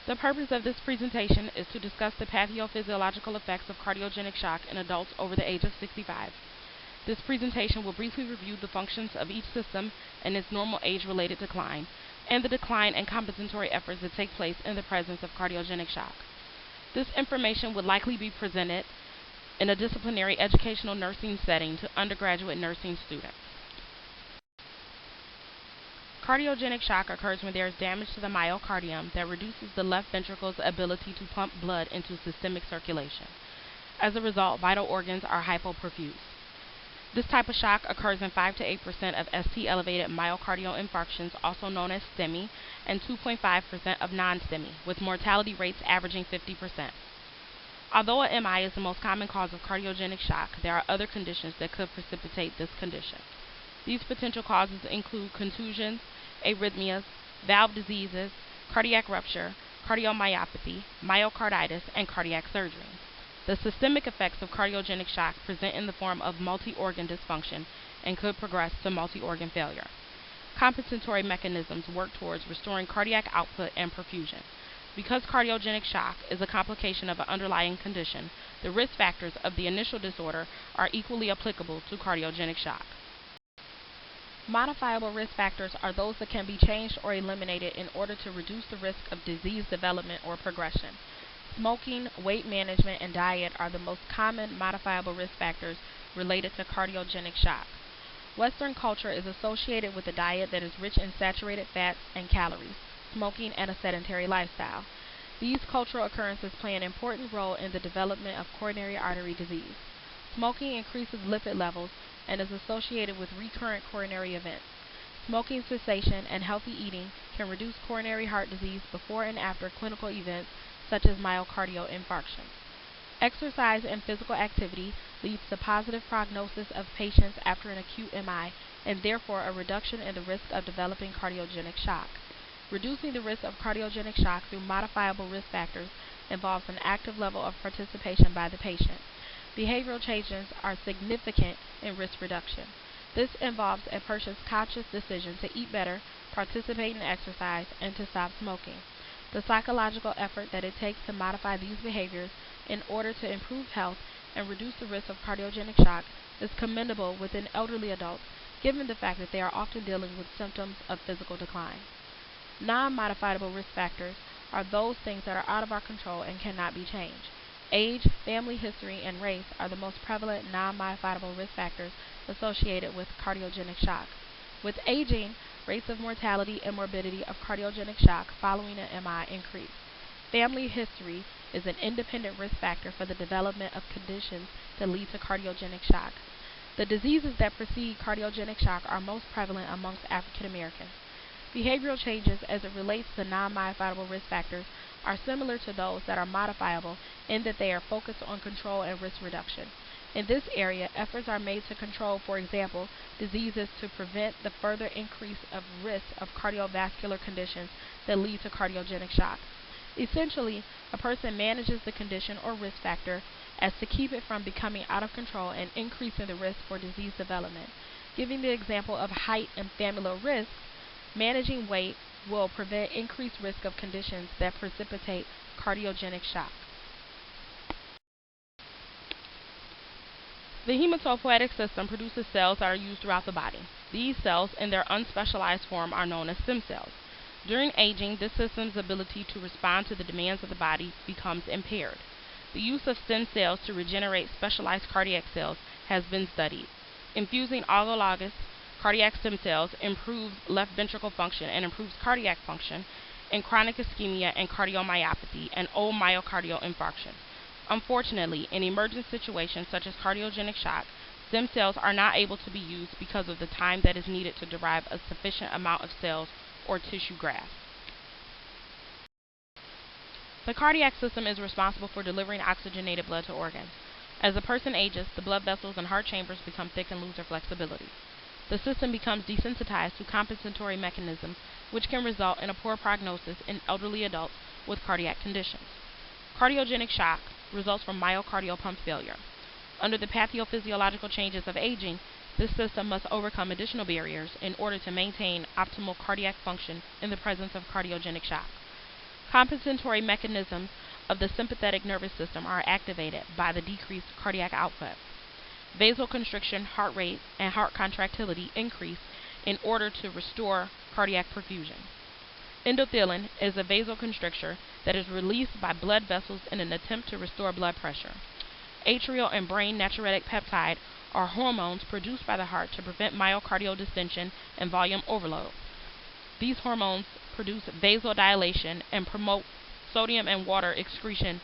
The purpose of this presentation is to discuss the pathophysiological effects of cardiogenic shock in adults over the age of 65. This presentation will briefly review the functions of each system and its normal age-related decline, and the decline and compensatory efforts that take place in the presence of cardiogenic shock. This information would likely be presented in a disciplinary educational nursing setting to undergraduate nursing students. Cardiogenic shock occurs when there is damage to the myocardium that reduces the left ventricle's ability to pump blood into systemic circulation. As a result, vital organs are hypoperfused. This type of shock occurs in 5 to 8% of ST-elevated myocardial infarctions, also known as STEMI, and 2.5% of non-STEMI, with mortality rates averaging 50%. Although a MI is the most common cause of cardiogenic shock, there are other conditions that could precipitate this condition. These potential causes include contusions, arrhythmias, valve diseases, cardiac rupture, cardiomyopathy, myocarditis, and cardiac surgery. The systemic effects of cardiogenic shock present in the form of multi-organ dysfunction and could progress to multi-organ failure. Compensatory mechanisms work towards restoring cardiac output and perfusion. Because cardiogenic shock is a complication of an underlying condition, the risk factors of the initial disorder are equally applicable to cardiogenic shock. Modifiable risk factors are those that can be changed or eliminated in order to reduce the risk of disease development or progression. Smoking, weight management, and diet are the most common modifiable risk factors related to cardiogenic shock. Western culture is associated with a diet that is rich in saturated fats and calories, smoking, and a sedentary lifestyle. These cultural occurrences play an important role in the development of coronary artery disease. Smoking increases lipid levels and is associated with recurrent coronary events. Smoking cessation and healthy eating can reduce coronary heart disease before and after clinical events such as myocardial infarction. Exercise and physical activity leads to positive prognosis of patients after an acute MI and therefore a reduction in the risk of developing cardiogenic shock. Reducing the risk of cardiogenic shock through modifiable risk factors involves an active level of participation by the patient. Behavioral changes are significant in risk reduction. This involves a person's conscious decision to eat better, participate in exercise, and to stop smoking. The psychological effort that it takes to modify these behaviors in order to improve health and reduce the risk of cardiogenic shock is commendable within elderly adults, given the fact that they are often dealing with symptoms of physical decline. Non-modifiable risk factors are those things that are out of our control and cannot be changed. Age, family history, and race are the most prevalent non-modifiable risk factors associated with cardiogenic shock. With aging, rates of mortality and morbidity of cardiogenic shock following an MI increase. Family history is an independent risk factor for the development of conditions that lead to cardiogenic shock. The diseases that precede cardiogenic shock are most prevalent amongst African Americans. Behavioral changes as it relates to non-modifiable risk factors are similar to those that are modifiable in that they are focused on control and risk reduction. In this area, efforts are made to control, for example, diseases to prevent the further increase of risk of cardiovascular conditions that lead to cardiogenic shock. Essentially, a person manages the condition or risk factor as to keep it from becoming out of control and increasing the risk for disease development. Giving the example of height and familial risks, managing weight will prevent increased risk of conditions that precipitate cardiogenic shock. The hematopoietic system produces cells that are used throughout the body. These cells, in their unspecialized form, are known as stem cells. During aging, this system's ability to respond to the demands of the body becomes impaired. The use of stem cells to regenerate specialized cardiac cells has been studied. Infusing autologous cardiac stem cells improves left ventricle function and improves cardiac function in chronic ischemia and cardiomyopathy and old myocardial infarction. Unfortunately, in emergent situations such as cardiogenic shock, stem cells are not able to be used because of the time that is needed to derive a sufficient amount of cells or tissue grafts. The cardiac system is responsible for delivering oxygenated blood to organs. As a person ages, the blood vessels and heart chambers become thick and lose their flexibility. The system becomes desensitized to compensatory mechanisms, which can result in a poor prognosis in elderly adults with cardiac conditions. Cardiogenic shock results from myocardial pump failure. Under the pathophysiological changes of aging, this system must overcome additional barriers in order to maintain optimal cardiac function in the presence of cardiogenic shock. Compensatory mechanisms of the sympathetic nervous system are activated by the decreased cardiac output. Vasoconstriction, heart rate, and heart contractility increase in order to restore cardiac perfusion. Endothelin is a vasoconstrictor that is released by blood vessels in an attempt to restore blood pressure. Atrial and brain natriuretic peptide are hormones produced by the heart to prevent myocardial distension and volume overload. These hormones produce vasodilation and promote sodium and water excretion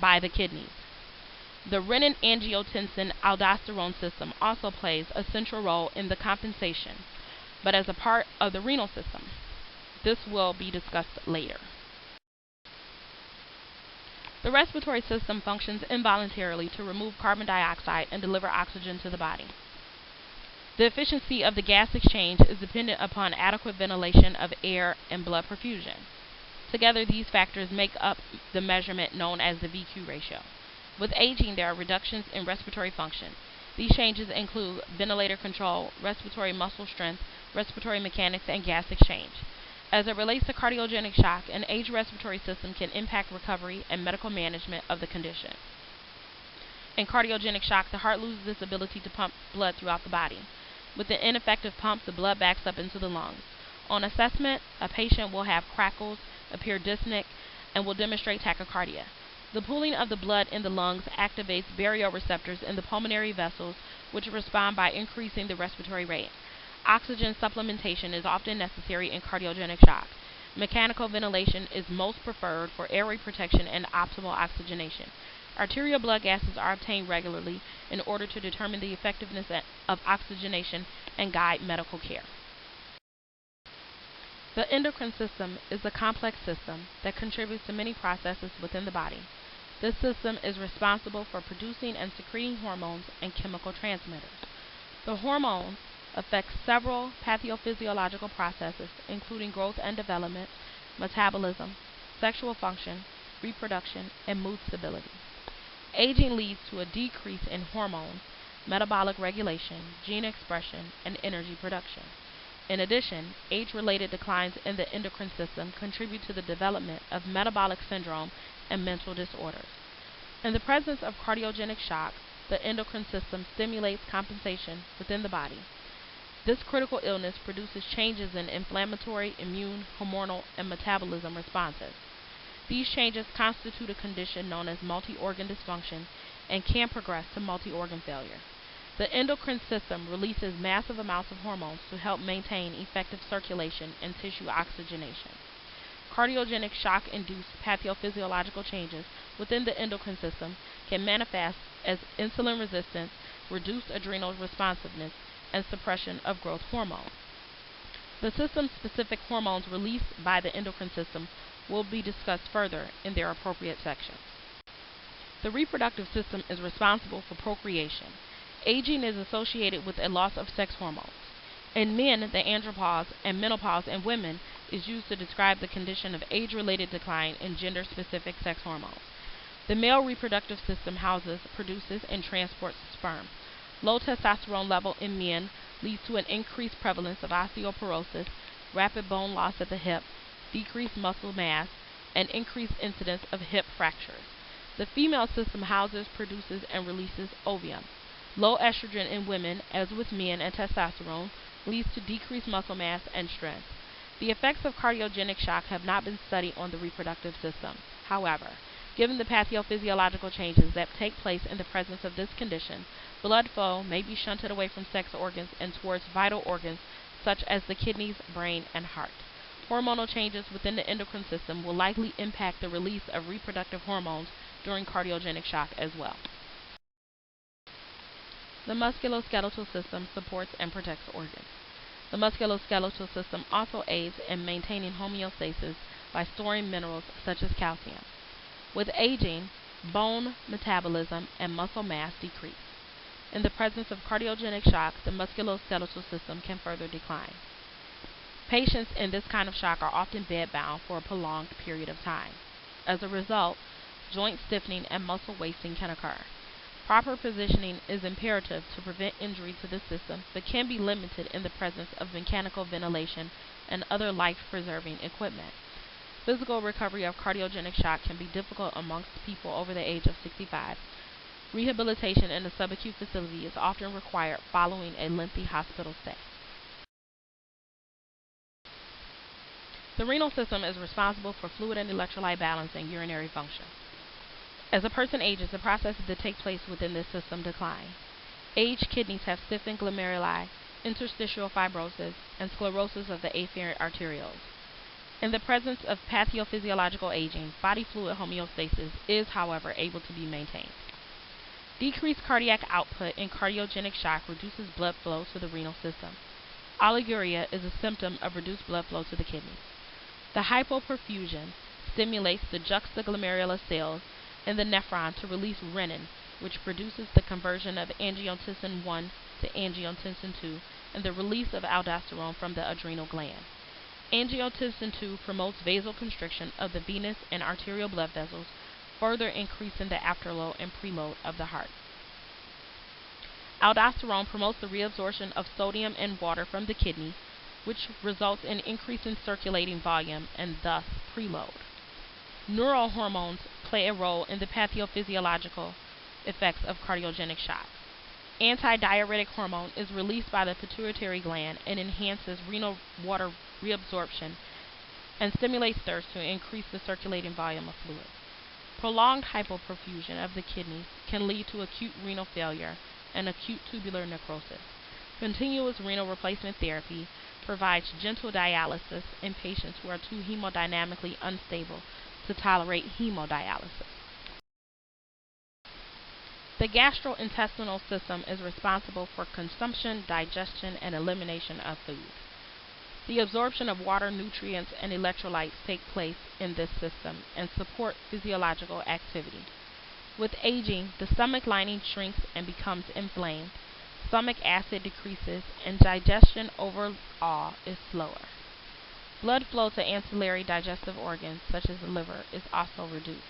by the kidneys. The renin-angiotensin-aldosterone system also plays a central role in the compensation, but as a part of the renal system. This will be discussed later. The respiratory system functions involuntarily to remove carbon dioxide and deliver oxygen to the body. The efficiency of the gas exchange is dependent upon adequate ventilation of air and blood perfusion. Together, these factors make up the measurement known as the VQ ratio. With aging, there are reductions in respiratory function. These changes include ventilator control, respiratory muscle strength, respiratory mechanics, and gas exchange. As it relates to cardiogenic shock, an aged respiratory system can impact recovery and medical management of the condition. In cardiogenic shock, the heart loses its ability to pump blood throughout the body. With an ineffective pump, the blood backs up into the lungs. On assessment, a patient will have crackles, appear dyspneic, and will demonstrate tachycardia. The pooling of the blood in the lungs activates barioreceptors in the pulmonary vessels, which respond by increasing the respiratory rate. Oxygen supplementation is often necessary in cardiogenic shock. Mechanical ventilation is most preferred for airway protection and optimal oxygenation. Arterial blood gases are obtained regularly in order to determine the effectiveness of oxygenation and guide medical care. The endocrine system is a complex system that contributes to many processes within the body. This system is responsible for producing and secreting hormones and chemical transmitters. The hormones affect several pathophysiological processes, including growth and development, metabolism, sexual function, reproduction, and mood stability. Aging leads to a decrease in hormones, metabolic regulation, gene expression, and energy production. In addition, age-related declines in the endocrine system contribute to the development of metabolic syndrome and mental disorders. In the presence of cardiogenic shock, the endocrine system stimulates compensation within the body. This critical illness produces changes in inflammatory, immune, hormonal, and metabolism responses. These changes constitute a condition known as multi-organ dysfunction and can progress to multi-organ failure. The endocrine system releases massive amounts of hormones to help maintain effective circulation and tissue oxygenation. Cardiogenic shock-induced pathophysiological changes within the endocrine system can manifest as insulin resistance, reduced adrenal responsiveness, and suppression of growth hormone. The system-specific hormones released by the endocrine system will be discussed further in their appropriate sections. The reproductive system is responsible for procreation. Aging is associated with a loss of sex hormones. In men, the andropause and menopause in women is used to describe the condition of age-related decline in gender-specific sex hormones. The male reproductive system houses, produces, and transports sperm. Low testosterone level in men leads to an increased prevalence of osteoporosis, rapid bone loss at the hip, decreased muscle mass, and increased incidence of hip fractures. The female system houses, produces, and releases ovum. Low estrogen in women, as with men, and testosterone leads to decreased muscle mass and strength. The effects of cardiogenic shock have not been studied on the reproductive system. However, given the pathophysiological changes that take place in the presence of this condition, blood flow may be shunted away from sex organs and towards vital organs such as the kidneys, brain, and heart. Hormonal changes within the endocrine system will likely impact the release of reproductive hormones during cardiogenic shock as well. The musculoskeletal system supports and protects organs. The musculoskeletal system also aids in maintaining homeostasis by storing minerals such as calcium. With aging, bone metabolism and muscle mass decrease. In the presence of cardiogenic shock, the musculoskeletal system can further decline. Patients in this kind of shock are often bedbound for a prolonged period of time. As a result, joint stiffening and muscle wasting can occur. Proper positioning is imperative to prevent injury to the system, but can be limited in the presence of mechanical ventilation and other life-preserving equipment. Physical recovery of cardiogenic shock can be difficult amongst people over the age of 65. Rehabilitation in a subacute facility is often required following a lengthy hospital stay. The renal system is responsible for fluid and electrolyte balance and urinary function. As a person ages, the processes that take place within this system decline. Aged kidneys have stiffened glomeruli, interstitial fibrosis, and sclerosis of the afferent arterioles. In the presence of pathophysiological aging, body fluid homeostasis is, however, able to be maintained. Decreased cardiac output in cardiogenic shock reduces blood flow to the renal system. Oliguria is a symptom of reduced blood flow to the kidneys. The hypoperfusion stimulates the juxtaglomerular cells in the nephron to release renin, which produces the conversion of angiotensin I to angiotensin II and the release of aldosterone from the adrenal gland. Angiotensin II promotes vasoconstriction of the venous and arterial blood vessels, further increasing the afterload and preload of the heart. Aldosterone promotes the reabsorption of sodium and water from the kidney, which results in increasing circulating volume and thus preload. Neurohormones play a role in the pathophysiological effects of cardiogenic shock. Antidiuretic hormone is released by the pituitary gland and enhances renal water reabsorption and stimulates thirst to increase the circulating volume of fluid. Prolonged hypoperfusion of the kidneys can lead to acute renal failure and acute tubular necrosis. Continuous renal replacement therapy provides gentle dialysis in patients who are too hemodynamically unstable to tolerate hemodialysis. The gastrointestinal system is responsible for consumption, digestion, and elimination of food. The absorption of water, nutrients, and electrolytes take place in this system and support physiological activity. With aging, the stomach lining shrinks and becomes inflamed, stomach acid decreases, and digestion overall is slower. Blood flow to ancillary digestive organs, such as the liver, is also reduced.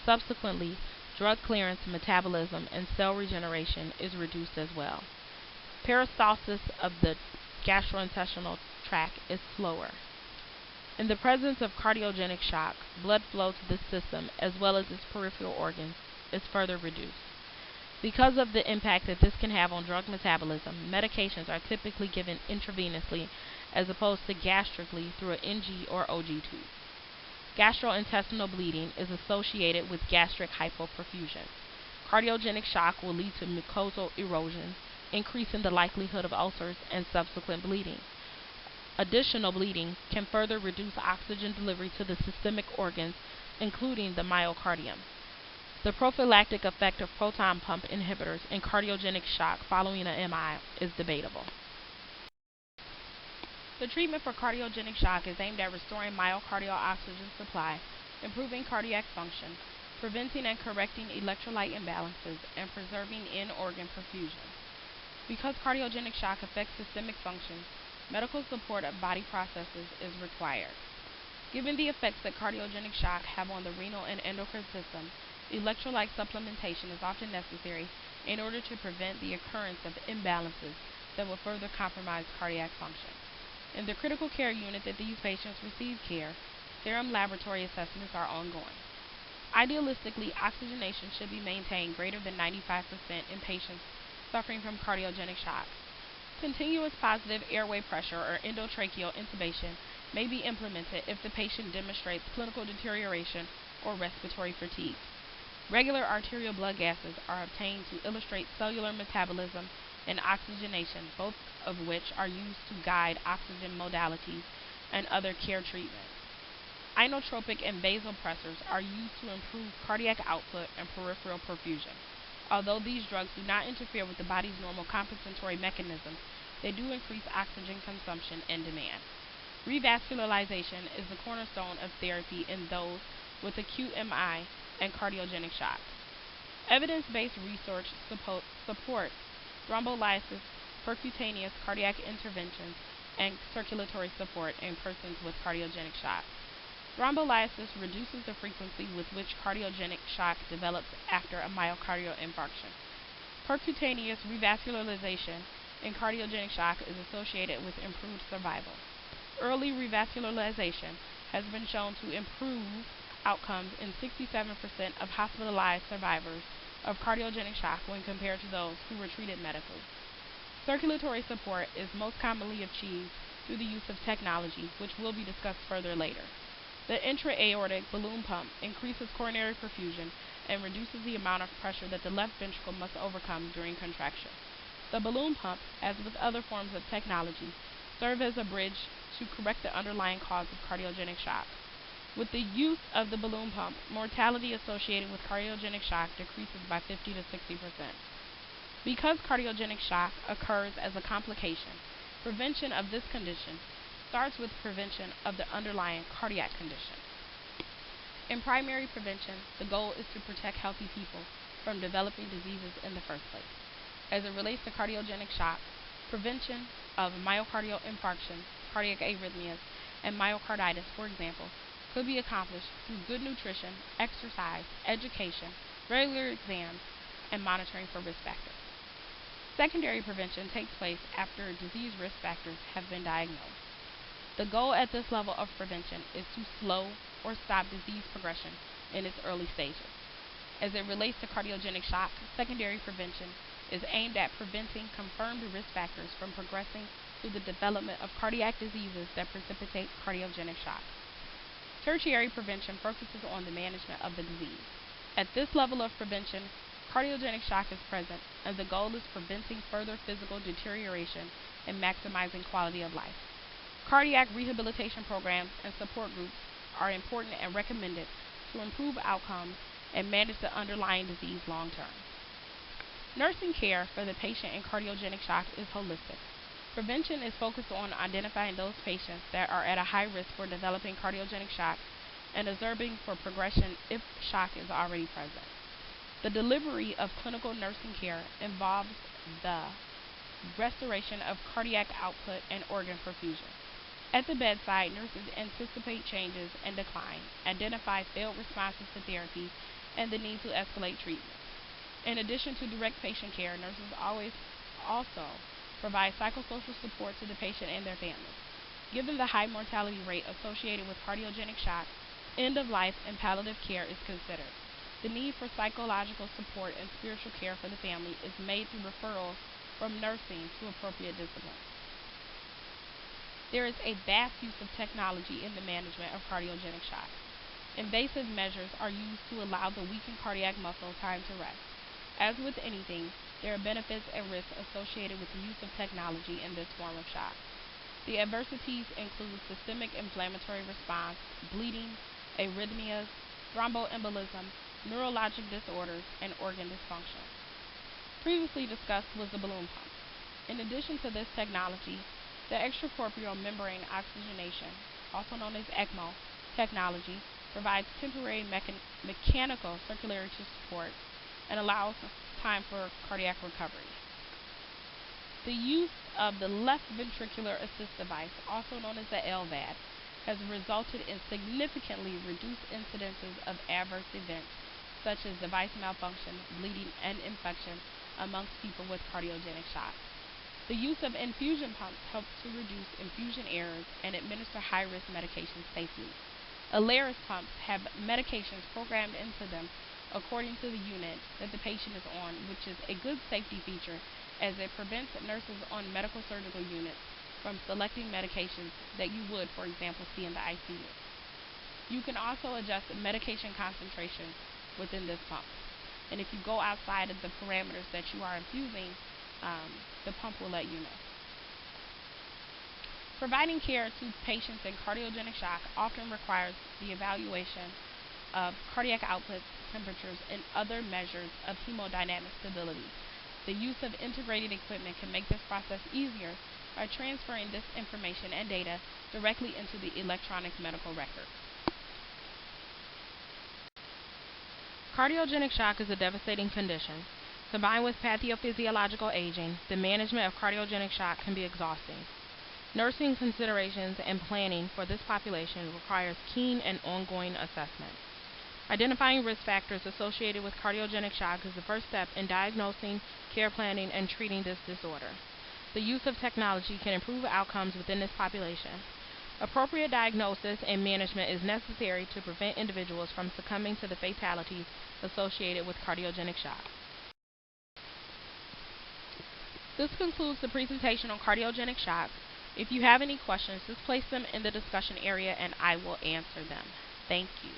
Subsequently, drug clearance, metabolism, and cell regeneration is reduced as well. Peristalsis of the gastrointestinal tract is slower. In the presence of cardiogenic shock, blood flow to this system, as well as its peripheral organs, is further reduced. Because of the impact that this can have on drug metabolism, medications are typically given intravenously as opposed to gastrically through an NG or OG tube. Gastrointestinal bleeding is associated with gastric hypoperfusion. Cardiogenic shock will lead to mucosal erosion, increasing the likelihood of ulcers and subsequent bleeding. Additional bleeding can further reduce oxygen delivery to the systemic organs, including the myocardium. The prophylactic effect of proton pump inhibitors in cardiogenic shock following an MI is debatable. The treatment for cardiogenic shock is aimed at restoring myocardial oxygen supply, improving cardiac function, preventing and correcting electrolyte imbalances, and preserving in-organ perfusion. Because cardiogenic shock affects systemic functions, medical support of body processes is required. Given the effects that cardiogenic shock have on the renal and endocrine system, electrolyte supplementation is often necessary in order to prevent the occurrence of imbalances that will further compromise cardiac function. In the critical care unit that these patients receive care, serum laboratory assessments are ongoing. Idealistically, oxygenation should be maintained greater than 95% in patients suffering from cardiogenic shock. Continuous positive airway pressure or endotracheal intubation may be implemented if the patient demonstrates clinical deterioration or respiratory fatigue. Regular arterial blood gases are obtained to illustrate cellular metabolism and oxygenation, both of which are used to guide oxygen modalities and other care treatments. Inotropic and vasopressors are used to improve cardiac output and peripheral perfusion. Although these drugs do not interfere with the body's normal compensatory mechanisms, they do increase oxygen consumption and demand. Revascularization is the cornerstone of therapy in those with acute MI and cardiogenic shock. Evidence-based research supports thrombolysis, percutaneous cardiac interventions, and circulatory support in persons with cardiogenic shock. Thrombolysis reduces the frequency with which cardiogenic shock develops after a myocardial infarction. Percutaneous revascularization in cardiogenic shock is associated with improved survival. Early revascularization has been shown to improve outcomes in 67% of hospitalized survivors of cardiogenic shock when compared to those who were treated medically. Circulatory support is most commonly achieved through the use of technology, which will be discussed further later. The intra-aortic balloon pump increases coronary perfusion and reduces the amount of pressure that the left ventricle must overcome during contraction. The balloon pump, as with other forms of technology, serves as a bridge to correct the underlying cause of cardiogenic shock. With the use of the balloon pump, mortality associated with cardiogenic shock decreases by 50 to 60%. Because cardiogenic shock occurs as a complication, prevention of this condition starts with prevention of the underlying cardiac condition. In primary prevention, the goal is to protect healthy people from developing diseases in the first place. As it relates to cardiogenic shock, prevention of myocardial infarction, cardiac arrhythmias, and myocarditis, for example, could be accomplished through good nutrition, exercise, education, regular exams, and monitoring for risk factors. Secondary prevention takes place after disease risk factors have been diagnosed. The goal at this level of prevention is to slow or stop disease progression in its early stages. As it relates to cardiogenic shock, secondary prevention is aimed at preventing confirmed risk factors from progressing to the development of cardiac diseases that precipitate cardiogenic shock. Tertiary prevention focuses on the management of the disease. At this level of prevention, cardiogenic shock is present, and the goal is preventing further physical deterioration and maximizing quality of life. Cardiac rehabilitation programs and support groups are important and recommended to improve outcomes and manage the underlying disease long term. Nursing care for the patient in cardiogenic shock is holistic. Prevention is focused on identifying those patients that are at a high risk for developing cardiogenic shock and observing for progression if shock is already present. The delivery of clinical nursing care involves the restoration of cardiac output and organ perfusion. At the bedside, nurses anticipate changes and decline, identify failed responses to therapy, and the need to escalate treatment. In addition to direct patient care, nurses also provide psychosocial support to the patient and their families. Given the high mortality rate associated with cardiogenic shock, end-of-life and palliative care is considered. The need for psychological support and spiritual care for the family is made through referrals from nursing to appropriate disciplines. There is a vast use of technology in the management of cardiogenic shock. Invasive measures are used to allow the weakened cardiac muscle time to rest. As with anything, there are benefits and risks associated with the use of technology in this form of shock. The adversities include systemic inflammatory response, bleeding, arrhythmias, thromboembolism, neurologic disorders, and organ dysfunction. Previously discussed was the balloon pump. In addition to this technology, the extracorporeal membrane oxygenation, also known as ECMO, technology provides temporary mechanical circulatory support and allows time for cardiac recovery. The use of the left ventricular assist device, also known as the LVAD, has resulted in significantly reduced incidences of adverse events such as device malfunction, bleeding, and infection amongst people with cardiogenic shock. The use of infusion pumps helps to reduce infusion errors and administer high-risk medications safely. Alaris pumps have medications programmed into them according to the unit that the patient is on, which is a good safety feature as it prevents nurses on medical surgical units from selecting medications that you would, for example, see in the ICU. You can also adjust medication concentration within this pump. And if you go outside of the parameters that you are infusing, the pump will let you know. Providing care to patients in cardiogenic shock often requires the evaluation of cardiac outputs, temperatures, and other measures of hemodynamic stability. The use of integrated equipment can make this process easier by transferring this information and data directly into the electronic medical record. Cardiogenic shock is a devastating condition. Combined with pathophysiological aging, the management of cardiogenic shock can be exhausting. Nursing considerations and planning for this population requires keen and ongoing assessment. Identifying risk factors associated with cardiogenic shock is the first step in diagnosing, care planning, and treating this disorder. The use of technology can improve outcomes within this population. Appropriate diagnosis and management is necessary to prevent individuals from succumbing to the fatalities associated with cardiogenic shock. This concludes the presentation on cardiogenic shock. If you have any questions, just place them in the discussion area and I will answer them. Thank you.